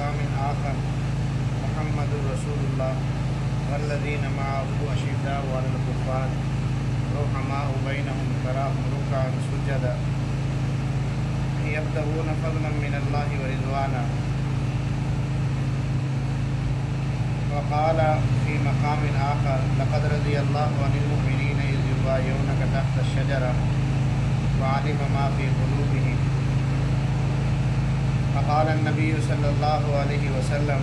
مقام آخر محمد رسول اللہ والذین معه اشداء علی الکفار رحماء بینہم تراہم رکعا سجدا یبتغون فضلا من اللہ ورضوانا. وقال في مقام آخر لقد رضي الله عن المؤمنين إذ يبايعونك تحت الشجرة وعلم ما في قلوبهم. فقال النبي صلى الله عليه وسلم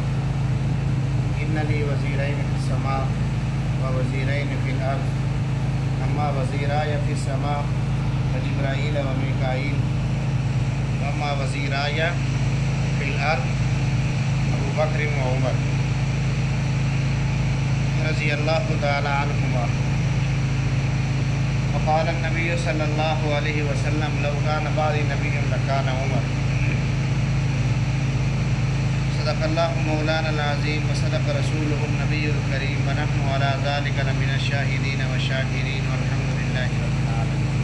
إن لي وزيرين في السماء ووزيرين في الأرض أما وزيراي في السماء فجبرائيل وميكائيل وأما وزيراي في الأرض أبو بكر وعمر رضی اللہ تعالی عنہما. وقال النبی صلی اللہ علیہ وسلم لو کان بعدی نبی لکان عمر. صدق اللہ مولانا العظیم وصدق رسولہ النبی الکریم ونحن علی ذلک لمن الشاہدین والشاکرین والحمد للہ رب العالمین.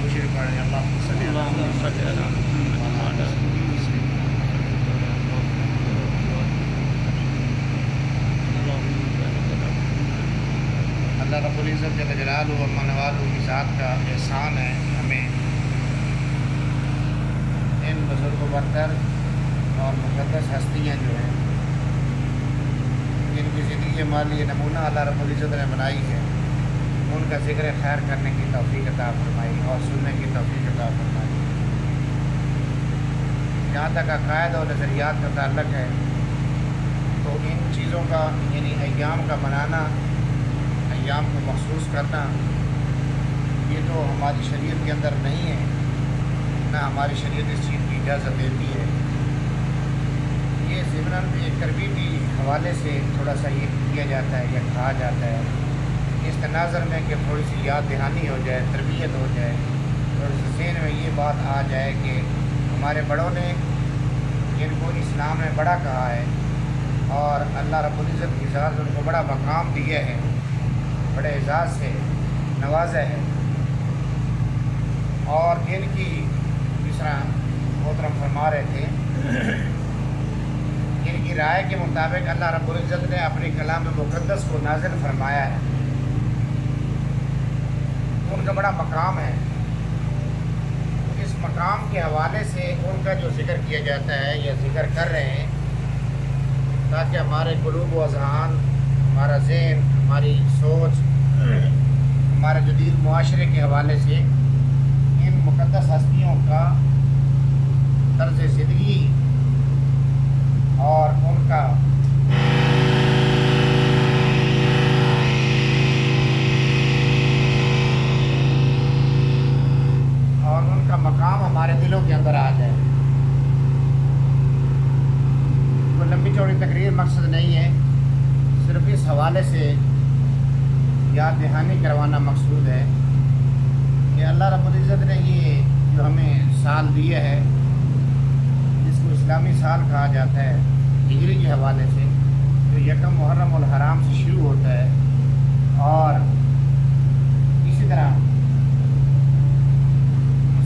مشرک پڑھیں اللہم صلی اللہ علیہ اللہ رب العزت جل جلالہ و منوالہ کی ذات کا احسان ہے ہمیں ان بزرگ و برتر اور مقدس ہستیاں جو ہیں جن کی زندگی مالی نمونہ اللہ رب العزت نے بنائی ہے ان کا ذکر خیر کرنے کی توفیق عطا فرمائی اور سننے کی توفیق عطا فرمائی. جہاں تک عقائد اور نظریات کا تعلق ہے تو ان چیزوں کا یعنی ایام کا منانا، ایام کو مخصوص کرنا، یہ تو ہماری شریعت کے اندر نہیں ہے، نہ ہماری شریعت اس چیز کی اجازت دیتی ہے. یہ ضمن ایک تربیتی حوالے سے تھوڑا سا یہ کیا جاتا ہے یا کہا جاتا ہے اس تناظر میں کہ تھوڑی سی یاد دہانی ہو جائے، تربیت ہو جائے، تھوڑی سی ذہن میں یہ بات آ جائے کہ ہمارے بڑوں نے جن کو اسلام نے بڑا کہا ہے اور اللہ رب العزت کی ذات ان کو بڑا مقام دیا ہے، بڑے اعزاز سے نوازا ہے، اور ان کی جس طرح محترم فرما رہے تھے ان کی رائے کے مطابق اللہ رب العزت نے اپنی کلام مقدس کو نازل فرمایا ہے. ان کا بڑا مقام ہے. اس مقام کے حوالے سے ان کا جو ذکر کیا جاتا ہے یا ذکر کر رہے ہیں تاکہ ہمارے قلوب و اذہان، ہمارا ذہن، ہماری سوچ، ہمارے جدید معاشرے کے حوالے سے ان مقدس ہستیوں کا طرز زندگی اور ان کا مقام ہمارے دلوں کے اندر آ جائے. کوئی لمبی چوڑی تقریر مقصد نہیں ہے، صرف اس حوالے سے یاد دہانی کروانا مقصود ہے کہ اللہ رب العزت نے یہ جو ہمیں سال دیا ہے جس کو اسلامی سال کہا جاتا ہے ہجری کے حوالے سے، جو یکم محرم الحرام سے شروع ہوتا ہے اور اسی طرح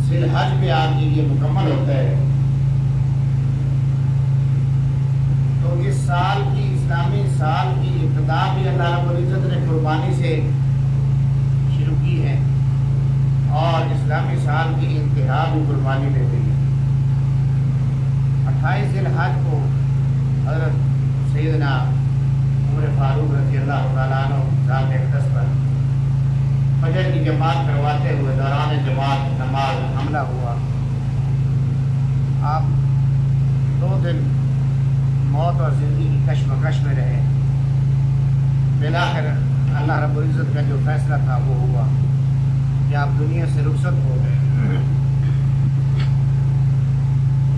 ذی الحج پہ آ کے یہ مکمل ہوتا ہے. تو اس سال کی اسلامی سال کی ابتدا بھی اللہ رب العزت نے قربانی سے شروع کی ہے اور اسلامی سال کی انتہا بھی قربانی دے دی ہے. 28 ذی الحج کو حضرت سیدنا عمر فاروق رضی اللہ تعالیٰ عنہ ذات اقدس پر فجر کی جماعت کرواتے ہوئے دوران جماعت نماز حملہ ہوا. آپ 2 دن موت اور زندگی کی کشمکش میں رہے. بالآخر اللہ رب العزت کا جو فیصلہ تھا وہ ہوا کہ آپ دنیا سے رخصت ہو گئے.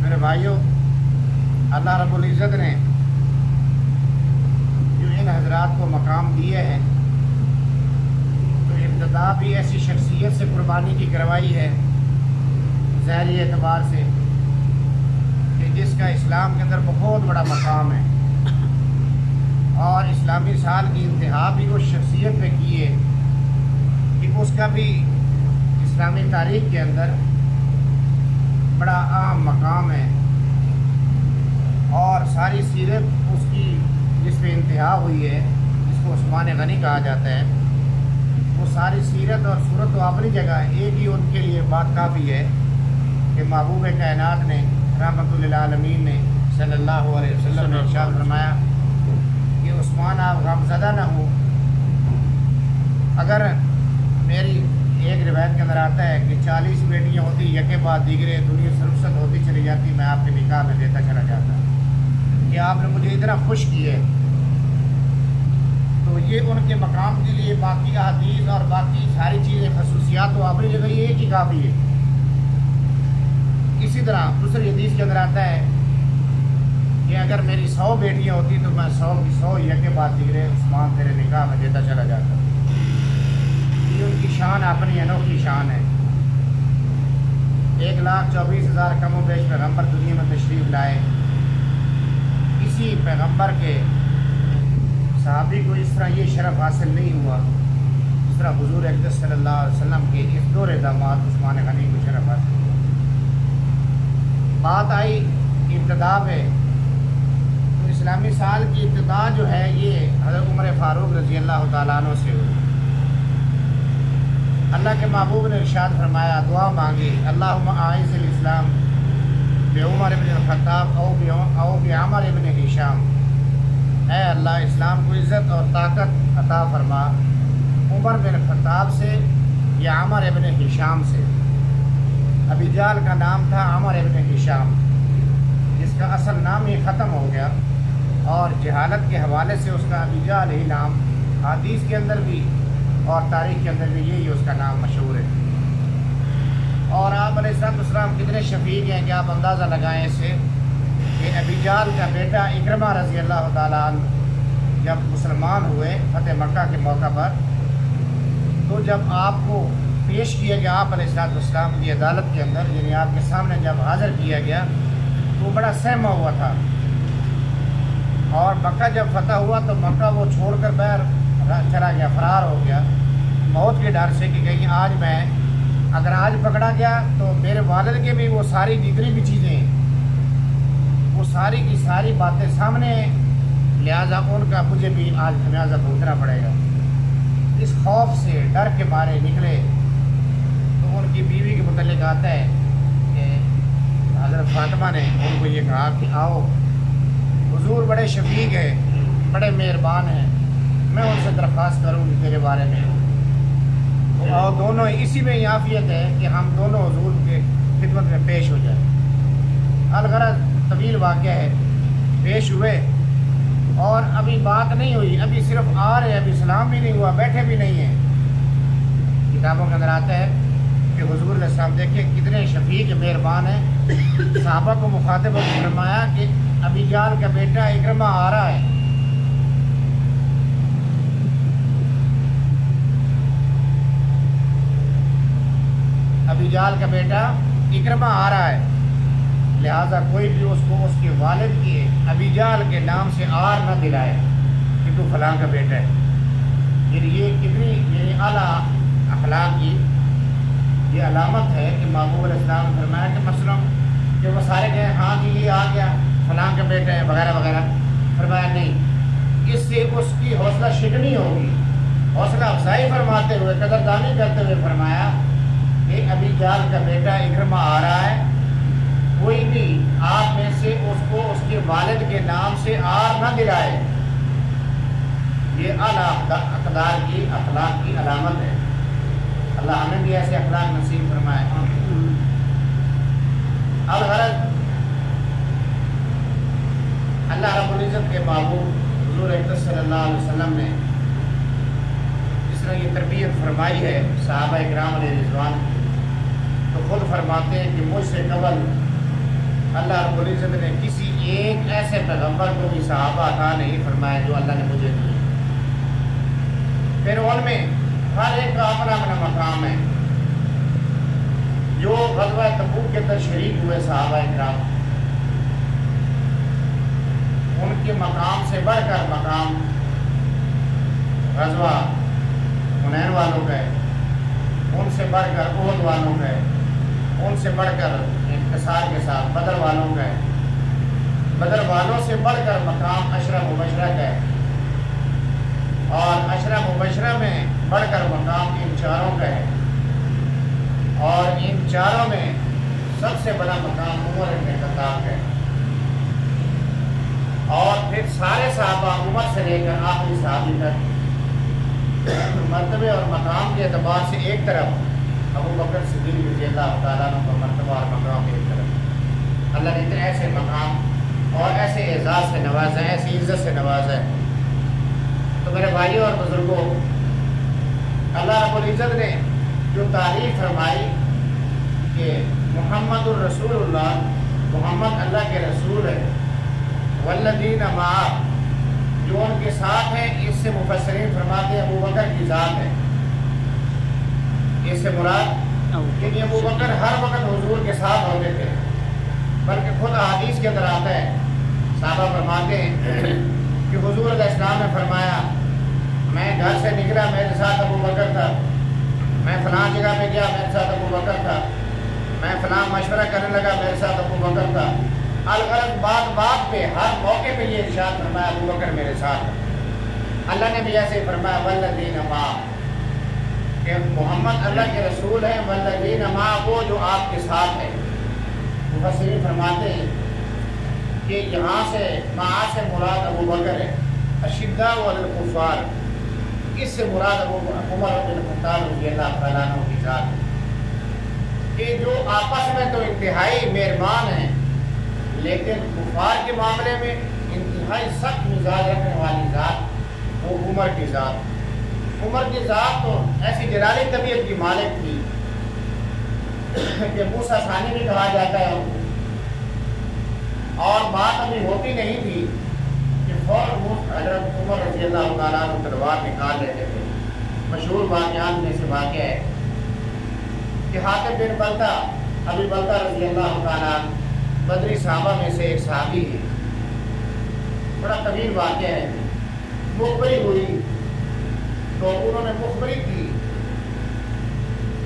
میرے بھائیوں، اللہ رب العزت نے جو ان حضرات کو مقام دیے ہیں تو ابتدا بھی ایسی شخصیت سے قربانی کی کروائی ہے ظاہری اعتبار سے کہ جس کا اسلام کے اندر بہت بڑا مقام ہے، اور اسلامی سال کی انتہا بھی اس شخصیت پہ کی ہے کہ اس کا بھی اسلامی تاریخ کے اندر بڑا اہم مقام ہے اور ساری سیرت اس کی جس پہ انتہا ہوئی ہے، جس کو عثمان غنی کہا جاتا ہے، وہ ساری سیرت اور صورت تو اپنی جگہ ہے۔ ایک ہی ان کے لیے بات کافی ہے کہ محبوب کائنات نے رحمت للعالمین نے صلی اللہ علیہ وسلم نے ارشاد فرمایا کہ عثمان آپ غمزدہ نہ ہو۔ اگر میری ایک روایت کے اندر آتا ہے کہ 40 بیٹیاں ہوتی یکے بعد دیگرے دنیا سے رخصت ہوتی چلی جاتی، میں آپ کے نکاح میں دیتا چلا جاتا کہ آپ نے مجھے اتنا خوش کیا ہے۔ تو یہ ان کے مقام کے لیے باقی احادیث اور باقی ساری چیزیں خصوصیات تو اپنی جگہ یہ ایک ہی کافی ہے۔ اسی طرح دوسری حدیث کے اندر آتا ہے کہ اگر میری 100 بیٹیاں ہوتی تو میں 100 کی 100 یکے بعد دیگرے عثمان تیرے نکاح میں دیتا چلا جاتا۔ یہ ان کی شان اپنی انوکھی شان ہے۔ 1,24,000 کم و بیش پیغمبر دنیا میں تشریف لائے، کسی پیغمبر کے صحابی کو اس طرح یہ شرف حاصل نہیں ہوا جس طرح حضور اقدس صلی اللہ علیہ وسلم کے اس دور داماد عثمان غنی کو شرف حاصل ہوا۔ بات آئی ابتدا پہ، تو اسلامی سال کی ابتدا جو ہے یہ حضرت عمر فاروق رضی اللہ تعالیٰ عنہ سے ہوئی۔ اللہ کے محبوب نے ارشاد فرمایا، دعا مانگی، اللہم اعز الاسلام بعمر بن الخطاب او بعمر بن ہشام، اے اللہ اسلام کو عزت اور طاقت عطا فرما عمر بن خطاب سے یا عمر بن ہشام سے۔ ابی جہل کا نام تھا عمر بن ہشام، جس کا اصل نام ہی ختم ہو گیا، اور جہالت کے حوالے سے اس کا ابی جہل ہی نام حدیث کے اندر بھی اور تاریخ کے اندر بھی یہی اس کا نام مشہور ہے۔ اور آپ علیہ السلام کتنے شفیق ہیں کہ آپ اندازہ لگائیں اس سے کہ ابی جہل کا بیٹا اکرمہ رضی اللہ تعالیٰ عنہ جب مسلمان ہوئے فتح مکہ کے موقع پر، تو جب آپ کو پیش کیا گیا آپ علیہ السلام کی عدالت کے اندر، یعنی آپ کے سامنے جب حاضر کیا گیا، تو وہ بڑا سہما ہوا تھا۔ اور مکہ جب فتح ہوا تو مکہ وہ چھوڑ کر باہر چلا گیا، فرار ہو گیا موت کے ڈر سے کہ کہیں آج میں اگر آج پکڑا گیا تو میرے والد کے بھی وہ ساری جتنی بھی چیزیں وہ ساری کی ساری باتیں سامنے ہیں، لہٰذا ان کا مجھے بھی آج خمیازہ بھگتنا پڑے گا۔ اس خوف سے ڈر کے مارے نکلے تو ان کی بیوی کے متعلق آتا ہے کہ حضرت فاطمہ نے ان کو یہ کہا کہ آؤ، حضور بڑے شفیق ہیں، بڑے مہربان ہیں، میں ان سے درخواست کروں گی تیرے بارے میں، اور دونوں اسی میں یافیت ہے کہ ہم دونوں حضور کے خدمت میں پیش ہو جائیں۔ الغرض طویل واقعہ ہے، پیش ہوئے اور ابھی بات نہیں ہوئی، ابھی صرف آ رہے، ابھی سلام بھی نہیں ہوا، بیٹھے بھی نہیں ہیں۔ کتابوں کے اندر آتا ہے کہ حضور علیہ السلام دیکھیں کتنے شفیق مہربان ہیں، صحابہ کو مخاطب ہو کے فرمایا کہ ابی جہل کا بیٹا اکرمہ آ رہا ہے۔ ابی جہل کا بیٹا اکرمہ آ رہا ہے، لہٰذا کوئی بھی اس کو اس کے والد کی ابی جہل کے نام سے آر نہ دلائے کہ تو فلاں کا بیٹا ہے۔ یعنی یہ کتنی یعنی اعلیٰ اخلاق کی یہ علامت ہے کہ محبوب علیہ السلام نے فرمایا کہ مثلاً کہ وہ سارے کہیں ہاں جی یہ آ گیا فلاں کا بیٹا ہے وغیرہ وغیرہ، فرمایا نہیں، اس سے اس کی حوصلہ شکنی ہوگی، حوصلہ افزائی فرماتے ہوئے قدردانی کرتے ہوئے فرمایا کہ ابی جہل کا بیٹا اکرمہ آ رہا ہے، کوئی بھی آپ میں سے اس کو اس کے والد کے نام سے آر نہ دلائے۔ یہ اعلیٰ اقدار کی اخلاق کی علامت ہے۔ اللہ ہمیں بھی ایسے اخلاق نصیب فرمائے۔ الغرض اللہ رب العزت کے محبوب حضور اقدس صلی اللہ علیہ وسلم نے جس طرح یہ تربیت فرمائی ہے صحابہ اکرام علیہ رضوان، تو خود فرماتے ہیں کہ مجھ سے قبل اللہ رب العزت نے کسی ایک ایسے پیغمبر کو بھی صحابہ عطا نہیں فرمایا جو اللہ نے مجھے دیے۔ پھر ان میں ہر ایک کا اپنا اپنا مقام ہے۔ جو غزوہ تبوک کے اندر شریک ہوئے صحابہ اکرام، ان کے مقام سے بڑھ کر مقام غزوہ حنین والوں کا ہے، ان سے بڑھ کر احد والوں کا ہے، ان سے بڑھ کر انتصار کے ساتھ بدر والوں کا ہے۔ بدر والوں سے بڑھ کر مقام عشرہ مبشرہ کا ہے، اور عشرہ مبشرہ میں بڑھ کر مقام ان چاروں کا ہے، اور ان چاروں میں سب سے بڑا مقام عمر بن خطاب کا ہے، اور پھر سارے صحابہ عمر سے لے کر آخری صحابی تک مرتبے اور مقام کے اعتبار سے ایک طرف ابو بکر صدیق رضی اللہ تعالیٰ عنہ کا مرتبہ اور مقام ایک طرف، اللہ نے اتنے ایسے مقام اور ایسے اعزاز سے نوازا ہے، ایسی عزت سے نوازا ہے۔ تو میرے بھائیوں اور بزرگوں، اللہ رب العزت نے جو تعریف فرمائی کہ محمد الرسول اللہ، محمد اللہ کے رسول ہے، والذین معہ، جو ان کے ساتھ ہیں، اس سے مفسرین فرماتے ہیں ابو بکر کی ذات ہے۔ اس سے مراد کہ ابو بکر ہر وقت حضور کے ساتھ ہوتے تھے، بلکہ خود احادیث کے اندر آتا ہے، صحابہ فرماتے ہیں کہ حضور علیہ السلام نے فرمایا میں گھر سے نکلا میرے ساتھ ابو بکر تھا، میں فلاں جگہ پہ گیا میرے ساتھ ابو بکر تھا، میں فلاں مشورہ کرنے لگا میرے ساتھ ابو بکر تھا۔ الغرض بات پہ ہر موقع پہ یہ ارشاد فرمایا ابو بکر میرے ساتھ۔ اللہ نے بھی ایسے فرمایا والذین معہ، کہ محمد اللہ کے رسول ہیں، والذین معہ، وہ جو آپ کے ساتھ ہے۔ مفسرین فرماتے ہیں کہ یہاں سے معہ سے مراد ابو بکر ہے، اشداء علی الکفار، اس سے مراد عمر بن خطاب رضی اللہ تعالیٰ عنہ کی ذات ہے، کہ جو آپس میں تو انتہائی مہربان ہیں، لیکن کفار کے معاملے میں انتہائی سخت مزاج رکھنے والی ذات وہ عمر کی ذات۔ عمر کی ذات تو ایسی جلالی طبیعت کی مالک تھی کہ موسیٰ ثانی بھی کہا جاتا ہے ان کو، اور بات ابھی ہوتی نہیں تھی کہ فوراً حضرت عمر رضی اللہ تعالیٰ عنہ تلوار نکال لیتے تھے۔ مشہور واقعات میں سے واقعہ ہے کہ حاتب بن بلتہ، ابی بلتہ رضی اللہ تعالیٰ عنہ بدری صحابہ میں سے ایک صحابی ہے، بڑا طویل واقعہ ہے۔ مخبری ہوئی تو انہوں نے مخبری کی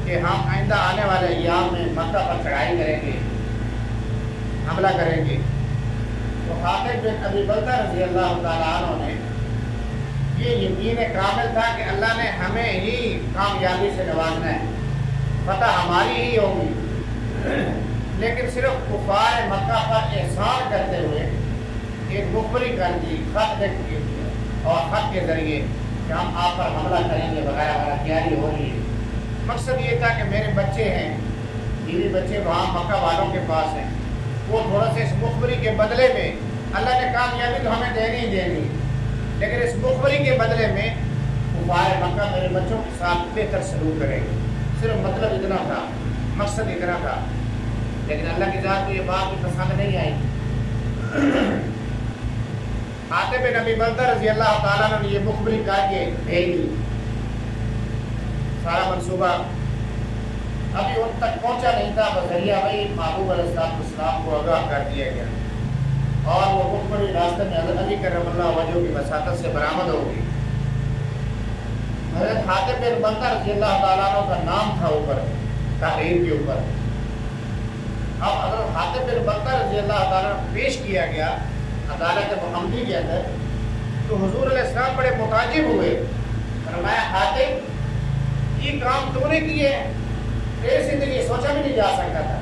کہ ہم آئندہ آنے والے ایام میں مکہ پر چڑھائی کریں گے، حملہ کریں گے۔ تو حاتب بن ابی بلتہ رضی اللہ تعالیٰ عنہ نے یہ یقین کامل تھا کہ اللہ نے ہمیں ہی کامیابی سے نوازنا ہے، فتح ہماری ہی ہوگی، لیکن صرف کفار مکہ پر احسان کرتے ہوئے ایک مخبری کر دی، خط لکھ کے اور خط کے ذریعے کہ ہم آپ پر حملہ کریں گے وغیرہ وغیرہ تیاری ہو رہی ہے۔ مقصد یہ تھا کہ میرے بچے ہیں، بیوی بچے وہاں مکہ والوں کے پاس ہیں، وہ تھوڑا سا اس مخبری کے بدلے میں، اللہ نے کامیابی تو ہمیں دینی ہی دینی، لیکن اس مخبری کے بدلے میں کفار مکہ میرے بچوں کے ساتھ بہتر سلوک کریں گے۔ صرف مطلب اتنا تھا، مقصد اتنا تھا، لیکن اللہ کی ذات کو یہ بات بھی پسند نہیں آئی۔ حاتب بن ابی بلتہ رضی اللہ تعالیٰ نے یہ مخبری کر کے بھیج دی، سارا منصوبہ ابھی ان تک پہنچا نہیں تھا، بذریعہ وہی محبوب علیہ السلام کو آگاہ کر دیا گیا، اور وہ مخبری راستے میں حضرت علی کرم اللہ وجہہ کی وساطت سے برآمد ہو گئی۔ حضرت حاتب بن بلتہ رضی اللہ تعالیٰ عنہ کا نام تھا اوپر تحریر کے اوپر۔ اب حضرت حاتب بن بلتہ رضی اللہ تعالیٰ عنہ پیش کیا گیا عدالت محمدی کے اندر، تو حضور علیہ السلام بڑے متعجب ہوئے، فرمایا حاتب یہ کام تو نے کیے ہیں، تیرے زندگی سوچا بھی نہیں جا سکتا تھا۔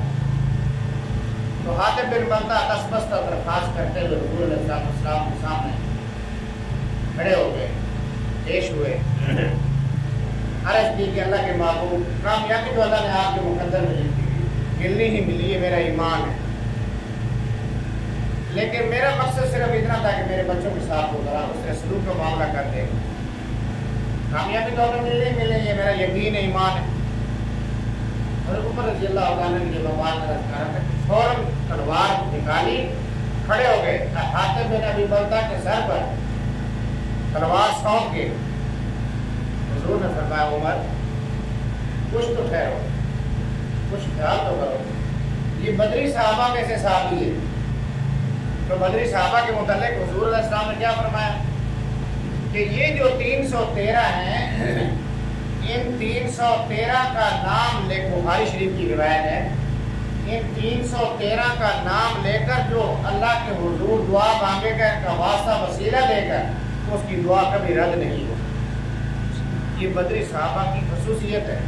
تو حاتب بن بلتہ دستبستہ درخواست کرتے ہوئے حضور علیہ السلام کے سامنے کھڑے ہو گئے، پیش ہوئے، عرض کی کہ اللہ کے محبوب، کامیابی تو اللہ نے آپ کے مقدر میں لکھی، ملنی ہی ملی ہے، میرا ایمان ہے، لیکن میرا مقصد صرف اتنا تھا کہ میرے بچوں کے ساتھ ذرا اس طرح سلوک کا معاملہ کر دے، کامیابی تو ہمیں ملنی ہی ملنی ہے، میرا یقین ایمان ہے۔ حضرت عمر رضی اللہ عنہ نے یہ بات عرض کرا، فوراً تلوار نکالی، کھڑے ہو گئے، حاتب بن ابی بلتہ کے سر پر تلوار سونپ کے حضور نے فرمایا عمر کچھ تو ٹھہرو، کچھ خیال تو کرو، یہ بدری صحابہ میں سے صحابی ہے۔ تو بدری صحابہ کے متعلق حضور علیہ السلام نے کیا فرمایا کہ یہ جو 313 ہیں، ان 313 کا نام لکھ، بخاری شریف کی روایت ہے ان 313 کا نام لے کر جو اللہ کے حضور دعا مانگے گا، ان کا واسطہ وسیلہ دے کر، تو اس کی دعا کبھی رد نہیں ہوگی۔ یہ بدری صحابہ کی خصوصیت ہے۔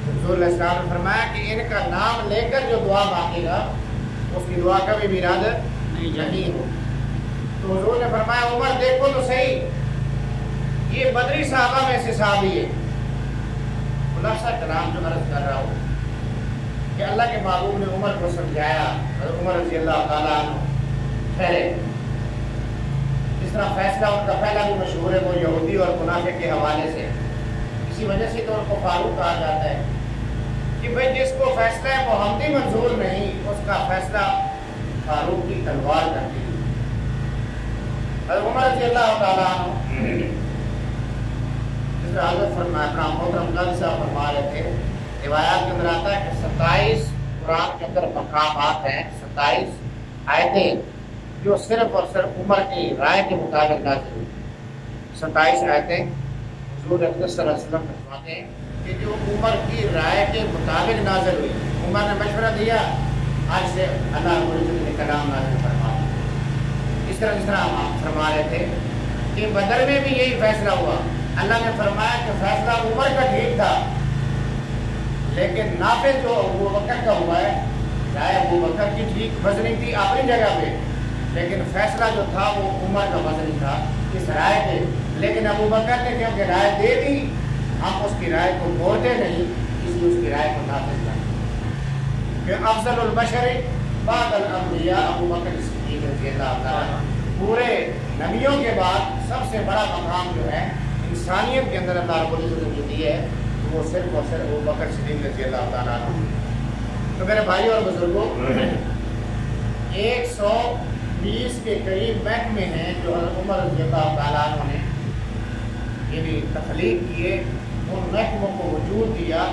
حضور علیہ السلام نے فرمایا کہ ان کا نام لے کر جو دعا مانگے گا اس کی دعا کبھی بھی رد نہیں ہو۔ تو حضور نے فرمایا عمر دیکھو تو صحیح، یہ بدری صحابہ میں سے صحابی ہے۔ خلاصہ کلام جو عرض کر رہا ہوں کہ اللہ کے محبوب نے عمر کو سمجھایا، حضرت عمر رضی اللہ تعالیٰ عنہ ٹھہرے۔ اس طرح فیصلہ ان کا پہلا بھی مشہور ہے، وہ یہودی اور منافق کے حوالے سے، اسی وجہ سے تو ان کو فاروق کہا جاتا ہے کہ بھئی جس کو فیصلہ محمدی منظور نہیں اس کا فیصلہ فاروق کی تلوار کرتی ہے۔ حضرت عمر رضی اللہ تعالیٰ عنہ جس طرح حضرت فرمایا، اپنا محترم قاضی صاحب فرما رہے تھے، روایات کے اندر آتا ہے کہ 27 قرآن کے اندر مقامات ہیں، 27 آیتیں جو صرف اور صرف عمر کی رائے کے مطابق نازل ہوئی۔ 27 آیتیں حضور اقدس صلی اللہ علیہ وسلم فرماتے ہیں کہ جو عمر کی رائے کے مطابق نازل ہوئی، عمر نے مشورہ دیا، آج سے اللہ رب العزت نے کلام نازل فرما دیا۔ اس طرح ہم فرما رہے تھے کہ بدر میں بھی یہی فیصلہ ہوا۔ اللہ نے فرمایا کہ فیصلہ عمر کا ٹھیک تھا، لیکن نافذ جو ابو بکر کا ہوا ہے، رائے ابو بکر کی ٹھیک وزنی تھی اپنی جگہ پہ، لیکن فیصلہ جو تھا وہ عمر کا وزنی تھا اس رائے پہ۔ لیکن ابو بکر نے کیونکہ رائے دے دی، ہم اس کی رائے کو موڑتے نہیں، اس لیے اس کی رائے کو نافذ کریں۔ کہ افضل البشر بعد الانبیاء ابو بکر صدیق رضی اللہ تعالیٰ، پورے نبیوں کے بعد سب سے بڑا مقام جو ہے انسانیت کے اندر اللہ رب العزت نے جو دی ہے وہ صرف اور صرف ابو بکر صدیق رضی اللہ تعالیٰ عنہ۔ تو میرے بھائی اور بزرگوں، 120 کے قریب محکمے ہیں جو حضرت عمر رضی اللہ تعالیٰ عنہ نے یعنی تخلیق کیے، ان محکموں کو وجود دیا۔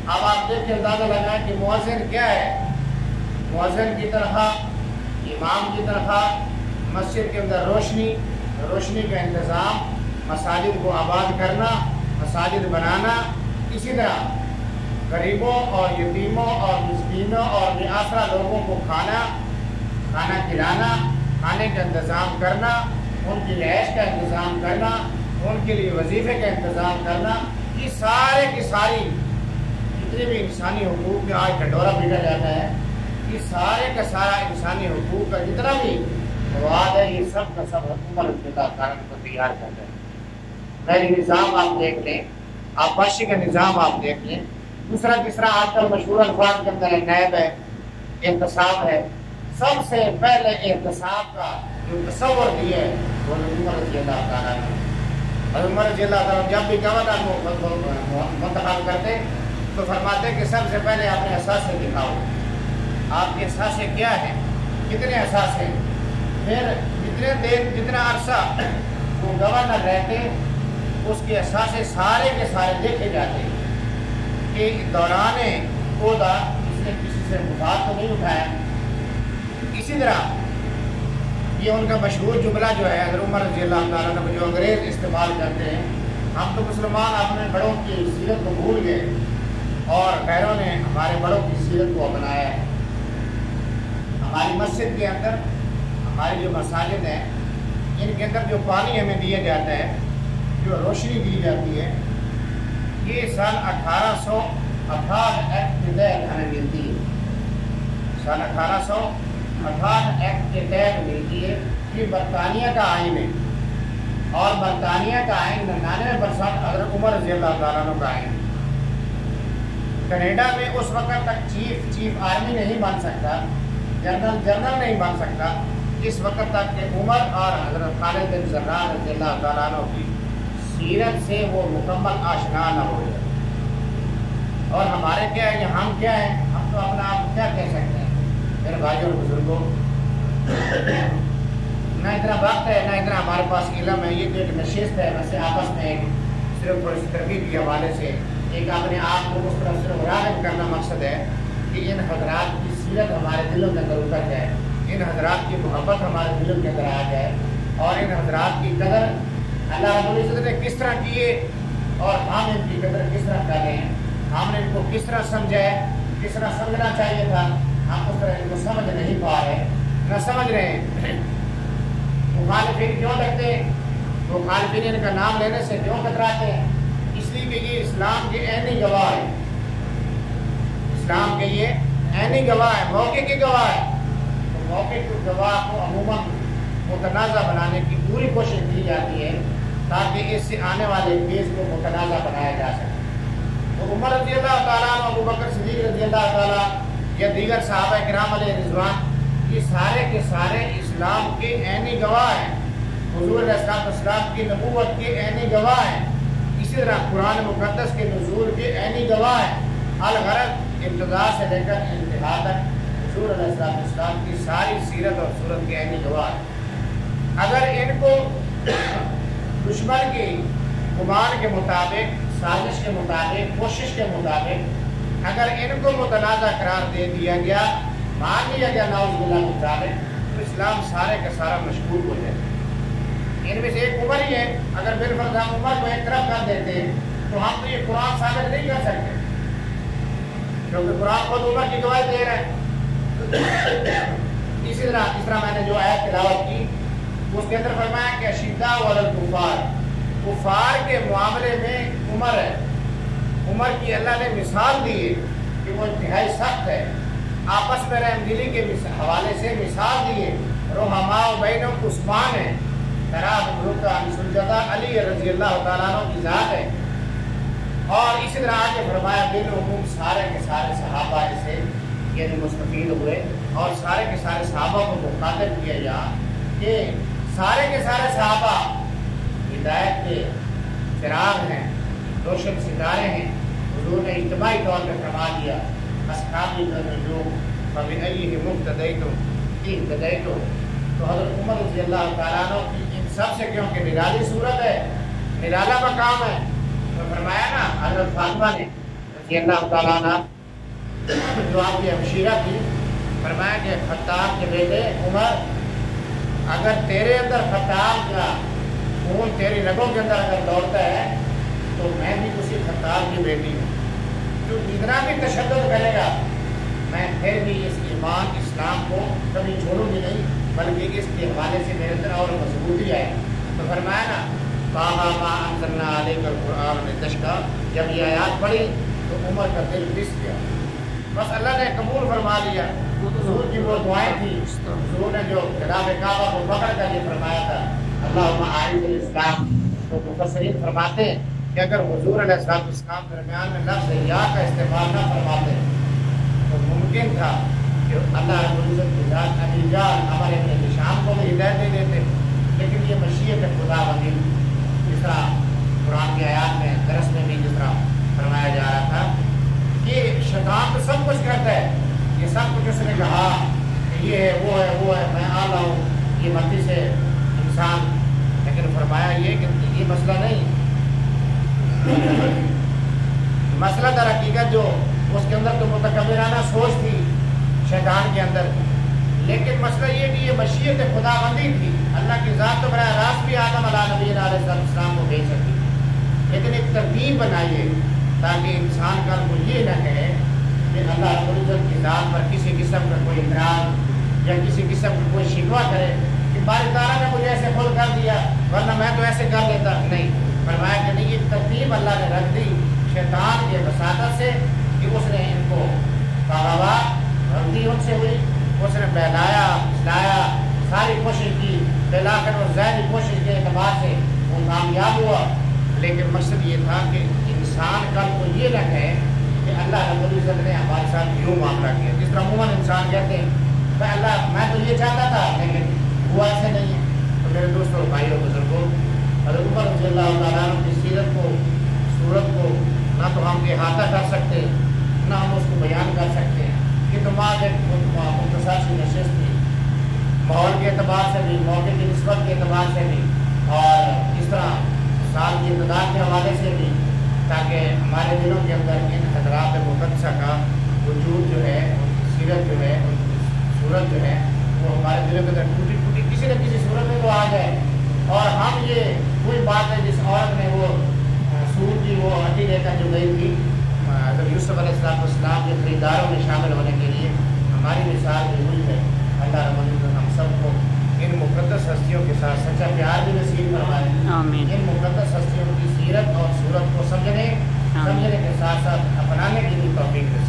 اب آپ دیکھ کے اندازہ لگائیں کہ مؤذن کیا ہے؟ مؤذن کی طرح، امام کی طرح مسجد کے اندر روشنی کا انتظام، مساجد کو آباد کرنا، مساجد بنانا، اسی طرح غریبوں اور یتیموں اور مسکینوں اور بے آسرا لوگوں کو کھانا کھلانا، کھانے کا انتظام کرنا، ان کی رہائش کا انتظام کرنا، ان کے لیے وظیفے کا انتظام کرنا، یہ سارے کی ساری جتنے بھی انسانی حقوق کا آج ڈھنڈورا پیٹا جاتا ہے، یہ سارے کا سارا انسانی حقوق کا جتنا بھی مواد ہے، یہ سب کا سب عمر رضی اللہ تعالیٰ کو تیار کرتا ہے۔ پہلی نظام آپ دیکھ لیں، آباشی کا نظام آپ دیکھ لیں۔ دوسرا جس طرح آج کل مشہور الفاظ کے اندر نیب ہے، احتساب ہے، سب سے پہلے احتساب کا جو تصور دیا ہے وہ عمر رضی اللہ تعالیٰ نے۔ اور عمر رضی اللہ تعالیٰ جب بھی گورنر کو منتخب کرتے تو فرماتے کہ سب سے پہلے اپنے اثاثے دکھاؤ، آپ کے اثاثے کیا ہیں، کتنے اثاثے، پھر جتنا عرصہ وہ گورنر رہتے اس کے اثاثے سارے کے سارے دیکھے جاتے کہ دوران عہدہ اس نے کسی سے مفاد تو نہیں اٹھایا۔ اسی طرح یہ ان کا مشہور جملہ جو ہے حضرت عمر رضی اللہ تعالیٰ عنہ جو انگریز استعمال کرتے ہیں، ہم تو مسلمان اپنے بڑوں کی سیرت کو بھول گئے اور غیروں نے ہمارے بڑوں کی سیرت کو اپنایا ہے۔ ہماری مسجد کے اندر، ہماری جو مساجد ہیں، ان کے اندر جو پانی ہمیں دیا جاتا ہے، جو روشنی دی جاتی ہے، یہ سن 1868 ایکٹ کے تحت ہمیں ملتی ہے۔ سن 1868 ایکٹ کے تحت ملتی ہے۔ یہ برطانیہ کا آئین ہے اور برطانیہ کا آئین 99% حضرت عمر رضی اللہ تعالیٰ عنہ کا آئین۔ کینیڈا میں اس وقت تک چیف آرمی نہیں بن سکتا، جنرل نہیں بن سکتا، اس وقت تک کہ عمر اور حضرت خالد بن زرار رضی اللہ تعالیٰ عنہ کی سیرت سے وہ مکمل آشنا نہ ہو جائے۔ اور ہمارے کیا ہے، ہم کیا ہیں، ہم تو اپنا آپ کیا کہہ سکتے ہیں میرے بھائی اور بزرگوں؟ نہ اتنا وقت ہے، نہ اتنا ہمارے پاس علم ہے۔ یہ تو ایک نشست ہے، ویسے آپس میں ایک صرف تھوڑی سی ترغیب کے حوالے سے ایک اپنے آپ کو اس طرح صرف راغب کرنا مقصد ہے کہ ان حضرات کی سیرت ہمارے دلوں کے اندر اتر جائے، ان حضرات کی محبت ہمارے دلوں کے اندر آ جائے، اور ان حضرات کی قدر اللہ رب العزت نے کس طرح کیے اور ہم ان کی قدر کس طرح کر رہے ہیں، ہم نے ان کو کس طرح سمجھا ہے، جس طرح سمجھنا چاہیے تھا ہم اس طرح ان کو سمجھ نہیں پا رہے، نہ سمجھ رہے ہیں۔ مخالفین کیوں لگتے ہیں؟ مخالفین ان کا نام لینے سے کیوں کتراتے ہیں؟ اس لیے کہ یہ اسلام کے عینی گواہ ہے، اسلام کے یہ عینی گواہ ہے، موقع کی گواہ ہے۔ تو موقع کی گواہ کو عموماً متنازع بنانے کی پوری کوشش کی جاتی ہے تاکہ اس سے آنے والے کیس کو متنازع بنایا جا سکے۔ تو عمر رضی اللہ تعالیٰ عنہ، ابو بکر صدیق رضی اللہ تعالیٰ یا دیگر صحابہ کرام علیہ رضوان، یہ سارے کے سارے اسلام کے عینی گواہ ہیں، حضور علیہ السلام کی نبوت کے عینی گواہ ہیں، اسی طرح قرآن مقدس کے نزول کے عینی گواہ ہیں۔ الغرض ابتدا سے لے کر انتہا تک حضور علیہ السلام کی ساری سیرت اور صورت کے عینی گواہ ہیں۔ اگر ان کو دشمن کی گمان کے مطابق، سازش کے مطابق، کوشش کے مطابق اگر ان کو متنازع قرار دے دیا گیا، مان لیا گیا نعوذ باللہ من ذالک، تو اسلام سارے کا سارا مشکوک ہو جائے۔ ان میں سے ایک عمر ہی ہے، اگر بالفرض ہم عمر کو ایک طرف کر دیتے تو ہم تو یہ قرآن ثابت نہیں کر سکتے، کیونکہ قرآن خود عمر کی گواہی دے رہا ہے۔ اسی طرح میں نے جو آیت تلاوت کی اس کے اندر فرمایا کہ اشداء علی الکفار، کفار کے معاملے میں عمر ہے، عمر کی اللہ نے مثال دی ہے کہ وہ انتہائی سخت ہے، آپس میں رحم دلی کے حوالے سے مثال دی ہے۔ رحماء بینہم عثمان ہے، تراہم رکعا سجدا، علی رضی اللہ تعالیٰ عنہ کی ذات ہے۔ اور اسی طرح آگے فرمایا بالعموم سارے کے سارے صحابہ سے یعنی مستفید ہوئے، اور سارے کے سارے صحابہ کو مخاطب کیا جا کہ سارے کے سارے صحابہ ہدایت کے چراغ ہیں، روشن ستارے ہیں۔ حضور نے اجتماعی طور پہ فرما دیا اصحابی النجوم فبأیہم اقتدیتم اہتدیتم۔ تو حضرت عمر رضی اللہ تعالیٰ عنہ کی ان سب سے، کیونکہ نرالی صورت ہے، نرالا مقام ہے، تو فرمایا نا حضرت فاطمہ نے رضی اللہ تعالیٰ عنہ جو آپ کی ہمشیرہ تھی، فرمایا کہ خطاب کے بیٹے عمر، اگر تیرے اندر خطاب کا خون تیری رگوں کے اندر اگر دوڑتا ہے تو میں بھی اسی خطاب کی بیٹی ہوں، جو جتنا بھی تشدد کرے گا میں پھر بھی اس ایمان اسلام کو کبھی چھوڑوں گی نہیں، بلکہ اس کے حوالے سے میرے اندر اور مضبوطی آئے۔ تو فرمایا نا طٰہٰ مَا أَنزَلْنَا عَلَيْكَ الْقُرْآنَ لِتَشْقَىٰ، جب یہ آیات پڑھی تو عمر کا دل پس گیا، بس اللہ نے قبول فرما لیا۔ حضور کی وہ دعائیں تھی، حضور نے جو خلاف کعبہ کو پکڑ کر یہ فرمایا تھا اللہم اعز الاسلام، تو مفسرین فرماتے ہیں کہ اگر حضور علیہ السلام درمیان میں لفظ یا کا استعمال نہ فرماتے تو ممکن تھا کہ اللہ رب العزت کی ذات ابی جہل عمر ابن ہشام کو بھی ہدایت دے دیتے، لیکن یہ مشیت خدا بندی، جس طرح قرآن کی آیات میں درس میں بھی جس طرح فرمایا جا رہا تھا کہ شیطان تو سب کچھ کرتا ہے، یہ سب کچھ اس نے کہا کہ یہ ہے وہ ہے میں آ رہا ہوں، یہ مرضی سے انسان، لیکن فرمایا یہ کہ یہ مسئلہ نہیں، مسئلہ در حقیقت جو اس کے اندر تو متکبرانہ سوچ تھی شیطان کے اندر، لیکن مسئلہ یہ کہ یہ مشیت خدا بندی تھی، اللہ کی ذات تو براہ راست بھی آدم علیہ نبی علیہ السلام کو بھیج سکتی، لیکن ایک ترتیب بنائیے تاکہ انسان کل کو یہ نہ کہے کہ اللہ رب العزت کی ذات پر کسی قسم کا کوئی اعتراض یا کسی قسم کا کوئی شکوہ کرے کہ باری تعالیٰ نے مجھے ایسے خود کر دیا ورنہ میں تو ایسے کر لیتا، نہیں، فرمایا کہ نہیں، یہ ترتیب اللہ نے رکھ دی شیطان کے وساطت سے کہ اس نے ان کو کہا، غلطی ان سے ہوئی، اس نے بہلایا اسلایا، ساری کوشش کی، بہلا کر اور ظاہری کوشش کے اعتبار سے وہ کامیاب ہوا، لیکن مقصد یہ تھا کہ انسان کل کو یہ نہ کہے کہ اللہ رب العزت نے ہمارے ساتھ یوں معاملہ کیا، جس طرح عموماً انسان کہتے ہیں کہ اللہ میں تو یہ چاہتا تھا لیکن ہوا ایسے نہیں ہے۔ تو میرے دوستوں بھائیوں بزرگوں، حضرت عمر رضی اللہ تعالیٰ عنہ کی سیرت کو، صورت کو نہ تو ہم احاطہ کر سکتے نہ ہم اس کو بیان کر سکتے ہیں، یہ تو ماں ایک مختصر سی نشست تھی، ماحول کے اعتبار سے بھی، موقع کی نسبت کے اعتبار سے بھی، اور اس طرح سال کی ابتدا کے حوالے سے بھی، تاکہ ہمارے دلوں کے اندر ان حضرات مقدسہ کا وجود جو ہے، ان کی سیرت جو ہے، ان کی صورت جو ہے، وہ ہمارے دلوں کے اندر ٹوٹی ٹوٹی کسی نہ کسی صورت میں تو آ جائے، اور ہم یہ کوئی بات ہے جس عورت نے وہ سور کی وہ ہڈی لے کر جو گئی تھی یوسف علیہ السلام کے خریداروں میں شامل ہونے کے لیے ہماری مثال بھی ہوئی ہے۔ اللہ رب العزت ہم سب کو ان مقدس ہستیوں کے ساتھ سچا پیار بھی نصیب فرمائے، آمین۔ ان مقدس ہستیوں کی سیرت اور صورت کو سمجھنے کے ساتھ ساتھ اپنانے کی بھی توفیق نصیب